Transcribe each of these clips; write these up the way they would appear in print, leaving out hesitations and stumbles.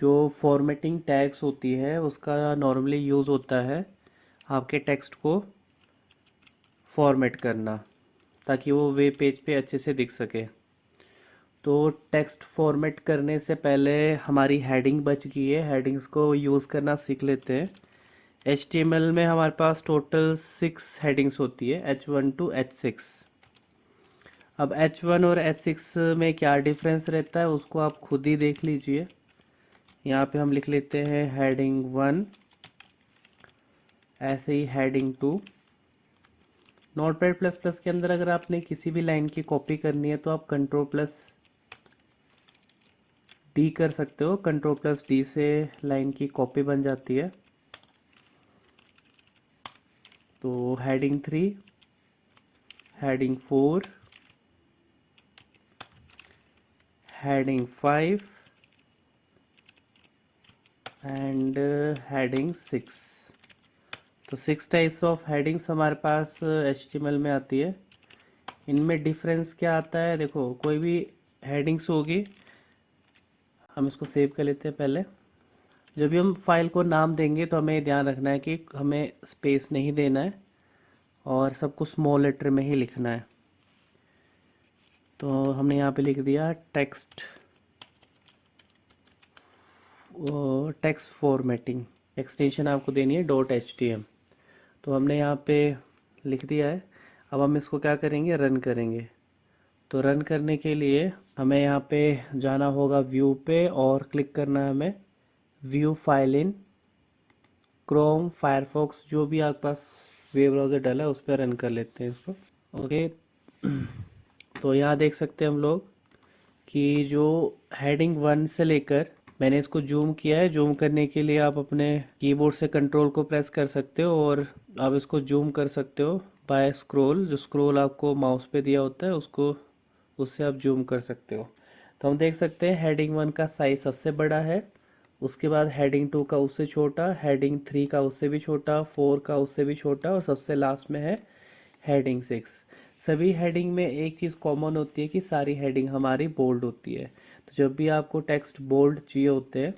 जो formatting tags होती है उसका नॉर्मली यूज़ होता है आपके टेक्स्ट को फॉर्मेट करना, ताकि वो वेब पेज पे अच्छे से दिख सके। तो टेक्स्ट फॉर्मेट करने से पहले हमारी हेडिंग बच गई है, हेडिंग्स को यूज़ करना सीख लेते हैं। HTML में हमारे पास टोटल 6 हेडिंग्स होती है, H1 टू H6। अब H1 और H6 में क्या डिफरेंस रहता है उसको आप खुद ही देख लीजिए। यहाँ पे हम लिख लेते हैं हेडिंग 1, ऐसे ही हेडिंग 2। नोटपैड प्लस प्लस के अंदर अगर आपने किसी भी लाइन की कॉपी करनी है तो आप Ctrl+D कर सकते हो। Ctrl+D से लाइन की कॉपी बन जाती है। तो heading 3, heading 4, heading 5 and heading 6। तो 6 टाइप्स ऑफ हेडिंग्स हमारे पास HTML में आती है। इनमें डिफरेंस क्या आता है, देखो कोई भी हेडिंग्स होगी, हम इसको सेव कर लेते हैं पहले। जब भी हम फाइल को नाम देंगे तो हमें ध्यान रखना है कि हमें स्पेस नहीं देना है और सब कुछ स्मॉल लेटर में ही लिखना है। तो हमने यहाँ पे लिख दिया टेक्स्ट फॉर्मेटिंग। एक्सटेंशन आपको देनी है .htm। तो हमने यहाँ पे लिख दिया है। अब हम इसको क्या करेंगे, रन करेंगे। तो रन करने के लिए हमें यहाँ पे जाना होगा व्यू पे और क्लिक करना है हमें view file in Chrome, Firefox, जो भी आपके पास वेब ब्राउज़र डाला है उस पर रन कर लेते हैं इसको। ओके। तो यहाँ देख सकते हैं हम लोग कि जो हेडिंग 1 से लेकर, मैंने इसको जूम किया है। जूम करने के लिए आप अपने कीबोर्ड से कंट्रोल को प्रेस कर सकते हो और आप इसको जूम कर सकते हो बाय स्क्रॉल। जो स्क्रॉल आपको माउस पे दिया होता है उसको, उससे आप जूम कर सकते हो। तो हम देख सकते हैं हेडिंग 1 का साइज़ सबसे बड़ा है, उसके बाद हेडिंग 2 का उससे छोटा, हेडिंग 3 का उससे भी छोटा, 4 का उससे भी छोटा और सबसे लास्ट में है हेडिंग 6। सभी हेडिंग में एक चीज़ कॉमन होती है कि सारी हेडिंग हमारी बोल्ड होती है। तो जब भी आपको टेक्स्ट बोल्ड चाहिए होते हैं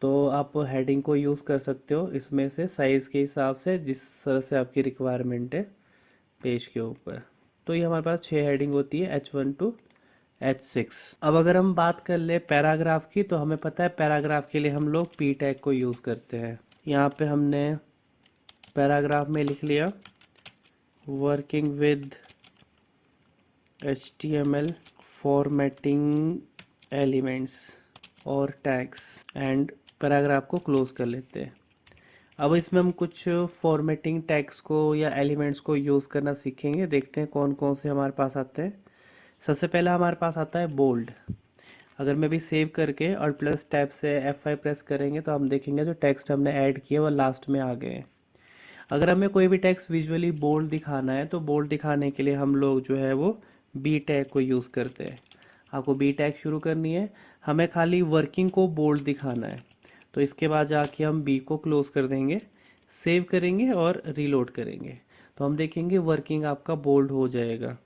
तो आप हेडिंग को यूज़ कर सकते हो इसमें से साइज़ के हिसाब से, जिस तरह से आपकी रिक्वायरमेंट है पेज के ऊपर। तो ये हमारे पास 6 हेडिंग होती है, H1 टू H6। अब अगर हम बात कर ले पैराग्राफ की, तो हमें पता है पैराग्राफ के लिए हम लोग P टैग को यूज़ करते हैं। यहाँ पे हमने पैराग्राफ में लिख लिया working with HTML formatting elements और टैग्स एंड पैराग्राफ को क्लोज कर लेते हैं। अब इसमें हम कुछ फॉर्मेटिंग टैग्स को या एलिमेंट्स को यूज़ करना सीखेंगे। देखते हैं कौन कौन से हमारे पास आते हैं। सबसे पहला हमारे पास आता है बोल्ड। अगर मैं भी सेव करके और प्लस टैब से F5 प्रेस करेंगे तो हम देखेंगे जो टेक्स्ट हमने ऐड किए वो लास्ट में आ गए। अगर हमें कोई भी टेक्स्ट विजुअली बोल्ड दिखाना है तो बोल्ड दिखाने के लिए हम लोग जो है वो बी टैग को यूज़ करते हैं। आपको बी टैग शुरू करनी है, हमें खाली वर्किंग को बोल्ड दिखाना है। तो इसके बाद जाके हम बी को क्लोज कर देंगे, सेव करेंगे और रीलोड करेंगे तो हम देखेंगे वर्किंग आपका बोल्ड हो जाएगा।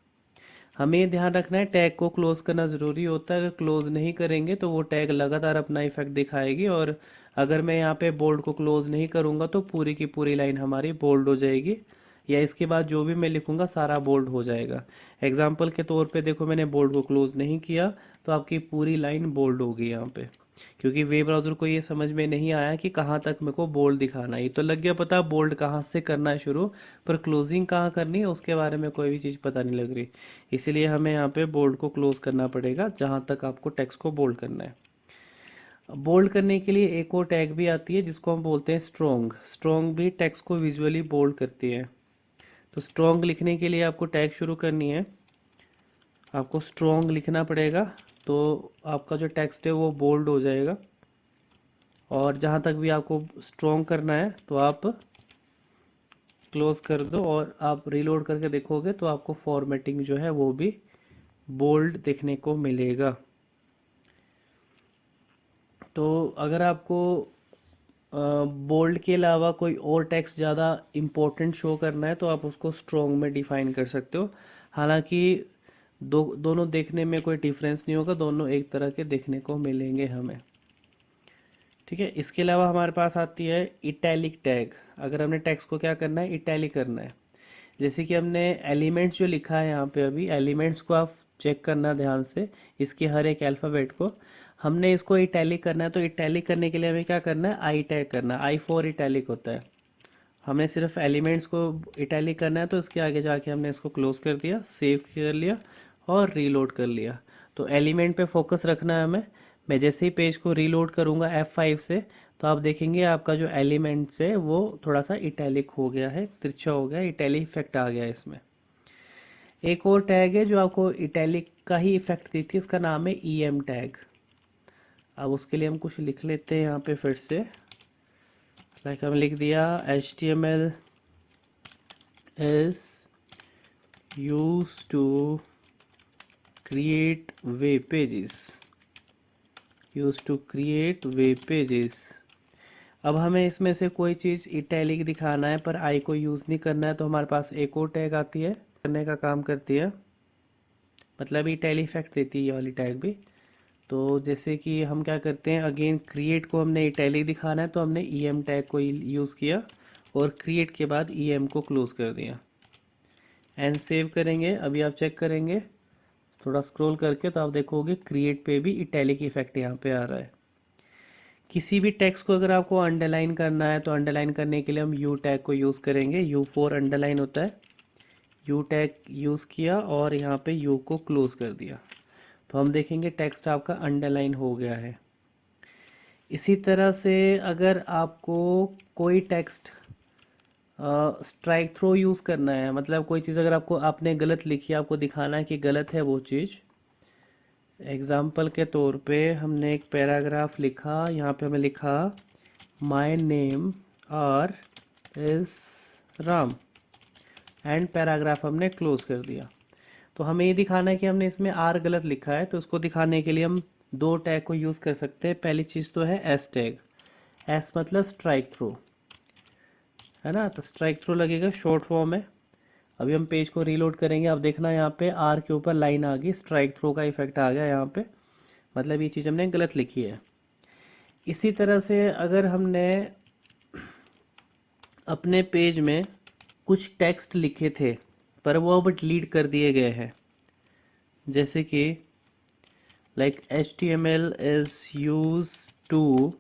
हमें ये ध्यान रखना है टैग को क्लोज करना ज़रूरी होता है। अगर क्लोज नहीं करेंगे तो वो टैग लगातार अपना इफेक्ट दिखाएगी, और अगर मैं यहाँ पे बोल्ड को क्लोज नहीं करूँगा तो पूरी की पूरी लाइन हमारी बोल्ड हो जाएगी, या इसके बाद जो भी मैं लिखूँगा सारा बोल्ड हो जाएगा। एग्जाम्पल के तौर पे देखो, मैंने बोल्ड को क्लोज नहीं किया तो आपकी पूरी लाइन बोल्ड होगी यहाँ पे, क्योंकि वेब ब्राउज़र को ये समझ में नहीं आया कि कहाँ तक मेरे को बोल्ड दिखाना है। ये तो लग गया पता बोल्ड कहाँ से करना है शुरू, पर क्लोजिंग कहाँ करनी है उसके बारे में कोई भी चीज़ पता नहीं लग रही। इसीलिए हमें यहाँ पे बोल्ड को क्लोज करना पड़ेगा जहाँ तक आपको टेक्स्ट को बोल्ड करना है। बोल्ड करने के लिए एक और टैग भी आती है जिसको हम बोलते हैं स्ट्रॉन्ग। स्ट्रॉन्ग भी टेक्स्ट को विजुअली बोल्ड करती है। तो स्ट्रॉन्ग लिखने के लिए आपको टैग शुरू करनी है, आपको स्ट्रॉन्ग लिखना पड़ेगा तो आपका जो टेक्स्ट है वो बोल्ड हो जाएगा। और जहाँ तक भी आपको स्ट्रॉन्ग करना है तो आप क्लोज कर दो और आप रीलोड करके देखोगे तो आपको फॉर्मेटिंग जो है वो भी बोल्ड देखने को मिलेगा। तो अगर आपको बोल्ड के अलावा कोई और टेक्स्ट ज़्यादा इम्पोर्टेंट शो करना है तो आप उसको स्ट्रॉन्ग में डिफाइन कर सकते हो। हालांकि दोनों देखने में कोई डिफरेंस नहीं होगा, दोनों एक तरह के देखने को मिलेंगे हमें। ठीक है। इसके अलावा हमारे पास आती है इटैलिक टैग। अगर हमने टेक्स्ट को क्या करना है, इटैलिक करना है। जैसे कि हमने एलिमेंट्स जो लिखा है यहाँ पे, अभी एलिमेंट्स को आप चेक करना ध्यान से, इसके हर एक अल्फ़ाबेट को हमने इसको इटैलिक करना है। तो इटैलिक करने के लिए हमें क्या करना है, आई टैग करना है। आई फॉर इटैलिक होता है। हमने सिर्फ एलिमेंट्स को इटैलिक करना है, तो इसके आगे जाके हमने इसको क्लोज कर दिया, सेव कर लिया और रीलोड कर लिया। तो एलिमेंट पे फोकस रखना है हमें। मैं जैसे ही पेज को रीलोड करूँगा F5 से, तो आप देखेंगे आपका जो एलिमेंट्स है वो थोड़ा सा इटैलिक हो गया है, तिरछा हो गया, इटैलिक इफेक्ट आ गया है इसमें। एक और टैग है जो आपको इटैलिक का ही इफेक्ट दी थी, इसका नाम है EM टैग। अब उसके लिए हम कुछ लिख लेते हैं यहाँ पे फिर से। लाइक हम लिख दिया HTML is used to create web pages, used to create web pages। अब हमें इसमें से कोई चीज़ इटैलिक दिखाना है पर आई को यूज़ नहीं करना है, तो हमारे पास एक और टैग आती है, करने का काम करती है, मतलब इटैलिक इफेक्ट देती है ये वाली टैग भी। तो जैसे कि हम क्या करते हैं, अगेन क्रिएट को हमने इटैलिक दिखाना है तो हमने EM टैग को यूज़ किया और क्रिएट के बाद EM को क्लोज कर दिया एंड सेव करेंगे। अभी आप चेक करेंगे थोड़ा स्क्रॉल करके तो आप देखोगे क्रिएट पे भी इटैलिक इफेक्ट यहाँ पे आ रहा है। किसी भी टेक्स्ट को अगर आपको अंडरलाइन करना है तो अंडरलाइन करने के लिए हम यू टैग को यूज़ करेंगे। यू फॉर अंडरलाइन होता है। यू टैग यूज़ किया और यहाँ पे यू को क्लोज कर दिया, तो हम देखेंगे टेक्स्ट आपका अंडरलाइन हो गया है। इसी तरह से अगर आपको कोई टेक्स्ट स्ट्राइक थ्रो यूज़ करना है, मतलब कोई चीज़ अगर आपको आपने गलत लिखी, आपको दिखाना है कि गलत है वो चीज़। एग्ज़ाम्पल के तौर पे हमने एक पैराग्राफ लिखा, यहाँ पे हमने लिखा my name are is Ram and paragraph हमने क्लोज कर दिया। तो हमें ये दिखाना है कि हमने इसमें आर गलत लिखा है, तो उसको दिखाने के लिए हम दो टैग को यूज़ कर सकते हैं। पहली चीज़ तो है एस टैग। एस मतलब स्ट्राइक थ्रो, है ना, तो स्ट्राइक थ्रो लगेगा शॉर्ट फॉर्म में। अभी हम पेज को रीलोड करेंगे, अब देखना यहाँ पे आर के ऊपर लाइन आ गई, स्ट्राइक थ्रो का इफेक्ट आ गया यहाँ पे, मतलब ये चीज़ हमने गलत लिखी है। इसी तरह से अगर हमने अपने पेज में कुछ टेक्स्ट लिखे थे पर वो अब डिलीट कर दिए गए हैं, जैसे कि like HTML is use to,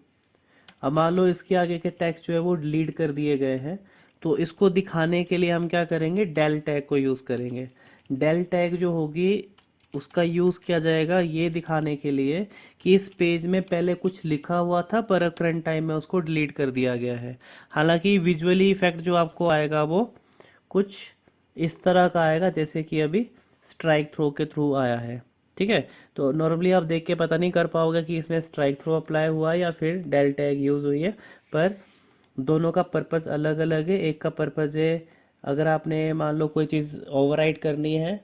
अब मान लो इसके आगे के टेक्स्ट जो है वो डिलीट कर दिए गए हैं, तो इसको दिखाने के लिए हम क्या करेंगे, डेल टैग को यूज़ करेंगे। डेल टैग जो होगी उसका यूज़ किया जाएगा ये दिखाने के लिए कि इस पेज में पहले कुछ लिखा हुआ था पर करंट टाइम में उसको डिलीट कर दिया गया है। हालांकि विजुअली इफेक्ट जो आपको आएगा वो कुछ इस तरह का आएगा जैसे कि अभी स्ट्राइक थ्रो के थ्रू आया है। ठीक है, तो नॉर्मली आप देख के पता नहीं कर पाओगे कि इसमें स्ट्राइक थ्रो अप्लाई हुआ है या फिर डेल टैग यूज़ हुई है, पर दोनों का पर्पस अलग अलग है। एक का पर्पस है अगर आपने मान लो कोई चीज़ ओवरराइट करनी है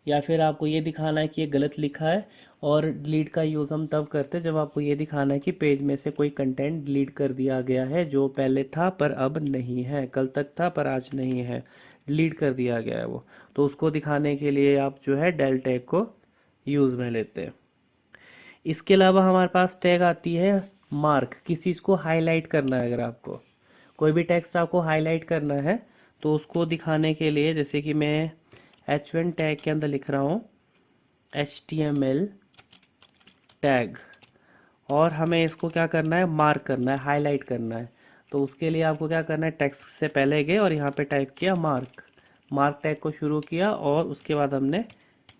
या फिर आपको ये दिखाना है कि ये गलत लिखा है, और डिलीट का यूज़ हम तब करते हैं जब आपको ये दिखाना है कि पेज में से कोई कंटेंट डिलीट कर दिया गया है जो पहले था पर अब नहीं है, कल तक था पर आज नहीं है, डिलीट कर दिया गया है वो। तो उसको दिखाने के लिए आप जो है डेल टैग को यूज़ में लेते हैं। इसके अलावा हमारे पास टैग आती है मार्क। किसी चीज़ को हाईलाइट करना है, अगर आपको कोई भी टेक्स्ट आपको हाईलाइट करना है तो उसको दिखाने के लिए, जैसे कि मैं H1 टैग के अंदर लिख रहा हूँ HTML टैग, और हमें इसको क्या करना है, मार्क करना है, हाईलाइट करना है। तो उसके लिए आपको क्या करना है, टेक्स्ट से पहले गए और यहाँ पे टाइप किया मार्क, मार्क टैग को शुरू किया और उसके बाद हमने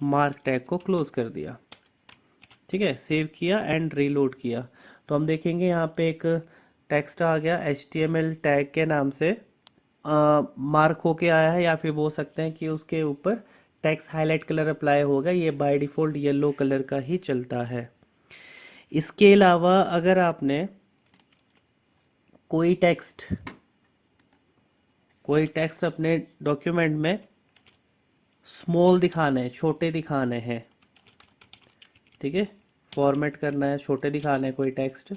मार्क टैग को क्लोज कर दिया। ठीक है, सेव किया एंड रीलोड किया, तो हम देखेंगे यहाँ पे एक टेक्स्ट आ गया HTML टैग के नाम से, मार्क होके आया है, या फिर बोल सकते हैं कि उसके ऊपर टेक्स्ट हाईलाइट कलर अप्लाई होगा। ये बाय डिफ़ॉल्ट येलो कलर का ही चलता है। इसके अलावा अगर आपने कोई टेक्स्ट अपने डॉक्यूमेंट में स्मॉल दिखाने हैं, छोटे दिखाने हैं, ठीक है, फॉर्मेट करना है, छोटे दिखाने हैं कोई टेक्स्ट,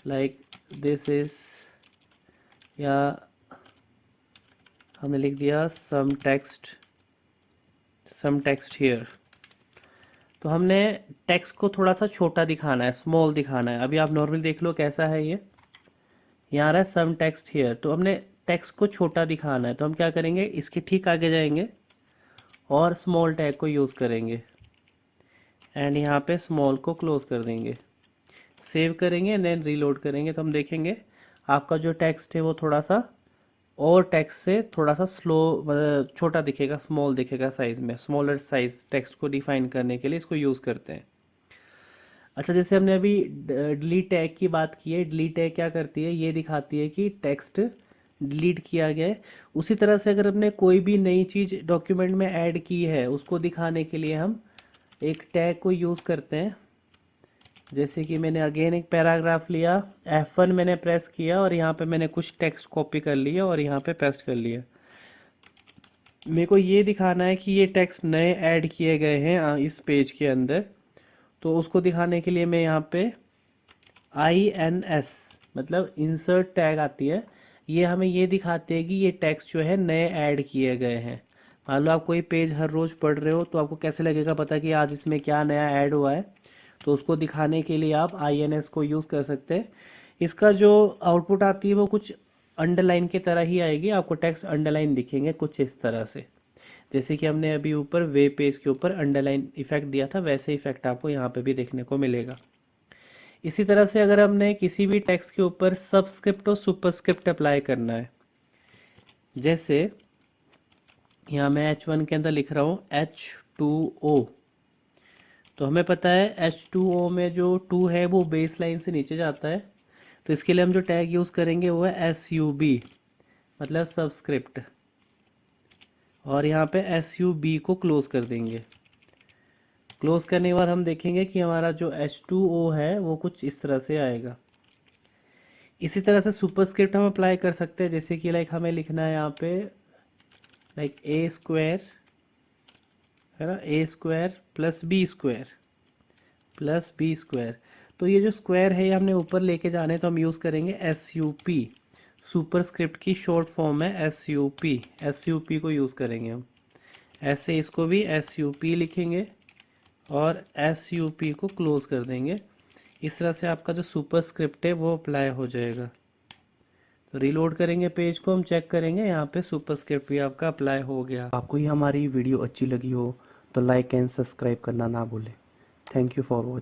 लाइक दिस इज, या हमने लिख दिया सम टेक्स्ट हियर, तो हमने टेक्स्ट को थोड़ा सा छोटा दिखाना है, स्मॉल दिखाना है। अभी आप नॉर्मल देख लो कैसा है ये, यहाँ आ रहा है सम टेक्स्ट हियर। तो हमने टेक्स्ट को छोटा दिखाना है, तो हम क्या करेंगे, इसके ठीक आगे जाएंगे और स्मॉल टैग को यूज़ करेंगे एंड यहाँ पे स्मॉल को क्लोज कर देंगे, सेव करेंगे एंड देन रीलोड करेंगे। तो हम देखेंगे आपका जो टेक्स्ट है वो थोड़ा सा और टेक्स्ट से थोड़ा सा स्लो, छोटा दिखेगा, स्मॉल दिखेगा साइज़ में। स्मॉलर साइज टेक्स्ट को डिफाइन करने के लिए इसको यूज़ करते हैं। अच्छा, जैसे हमने अभी डिलीट टैग की बात की है, डिलीट टैग क्या करती है, ये दिखाती है कि टेक्स्ट डिलीट किया गया है। उसी तरह से अगर हमने कोई भी नई चीज़ डॉक्यूमेंट में ऐड की है, उसको दिखाने के लिए हम एक टैग को यूज़ करते हैं। जैसे कि मैंने अगेन एक पैराग्राफ लिया, F1 मैंने प्रेस किया और यहाँ पे मैंने कुछ टेक्स्ट कॉपी कर लिया और यहाँ पे पेस्ट कर लिया। मेरे को ये दिखाना है कि ये टेक्स्ट नए ऐड किए गए हैं इस पेज के अंदर। तो उसको दिखाने के लिए मैं यहाँ पे INS मतलब इंसर्ट टैग आती है, ये हमें ये दिखाती है कि ये टेक्स्ट जो है नए ऐड किए गए हैं। मान लो आप कोई पेज हर रोज़ पढ़ रहे हो तो आपको कैसे लगेगा पता कि आज इसमें क्या नया ऐड हुआ है। तो उसको दिखाने के लिए आप INS को यूज़ कर सकते हैं। इसका जो आउटपुट आती है वो कुछ अंडरलाइन की तरह ही आएगी, आपको टेक्स्ट अंडरलाइन दिखेंगे कुछ इस तरह से। जैसे कि हमने अभी ऊपर वेब पेज के ऊपर अंडरलाइन इफेक्ट दिया था, वैसे इफेक्ट आपको यहाँ पे भी देखने को मिलेगा। इसी तरह से अगर हमने किसी भी टेक्स्ट के ऊपर सबस्क्रिप्ट और सुपरस्क्रिप्ट अप्लाई करना है, जैसे यहाँ मैं H1 के अंदर लिख रहा हूँ H2O, तो हमें पता है H2O में जो 2 है वो बेस लाइन से नीचे जाता है। तो इसके लिए हम जो टैग यूज़ करेंगे वो है SUB मतलब सबस्क्रिप्ट, और यहाँ पे SUB को क्लोज कर देंगे। क्लोज करने के बाद हम देखेंगे कि हमारा जो H2O है वो कुछ इस तरह से आएगा। इसी तरह से सुपरस्क्रिप्ट हम अप्लाई कर सकते हैं, जैसे कि लाइक हमें लिखना है यहाँ पे लाइक A स्क्वायर है ना, A square plus B square. तो ये जो स्क्वायर है ये हमने ऊपर लेके जाने, तो हम यूज़ करेंगे SUP। सुपरस्क्रिप्ट की शॉर्ट फॉर्म है SUP को यूज़ करेंगे हम। ऐसे इसको भी SUP लिखेंगे और SUP को क्लोज कर देंगे। इस तरह से आपका जो सुपरस्क्रिप्ट है वो अप्लाई हो जाएगा। तो रीलोड करेंगे पेज को, हम चेक करेंगे यहाँ पे सुपरस्क्रिप्ट भी आपका अप्लाई हो गया। आपको ये हमारी वीडियो अच्छी लगी हो तो लाइक एंड सब्सक्राइब करना ना भूलें। Thank you for watching.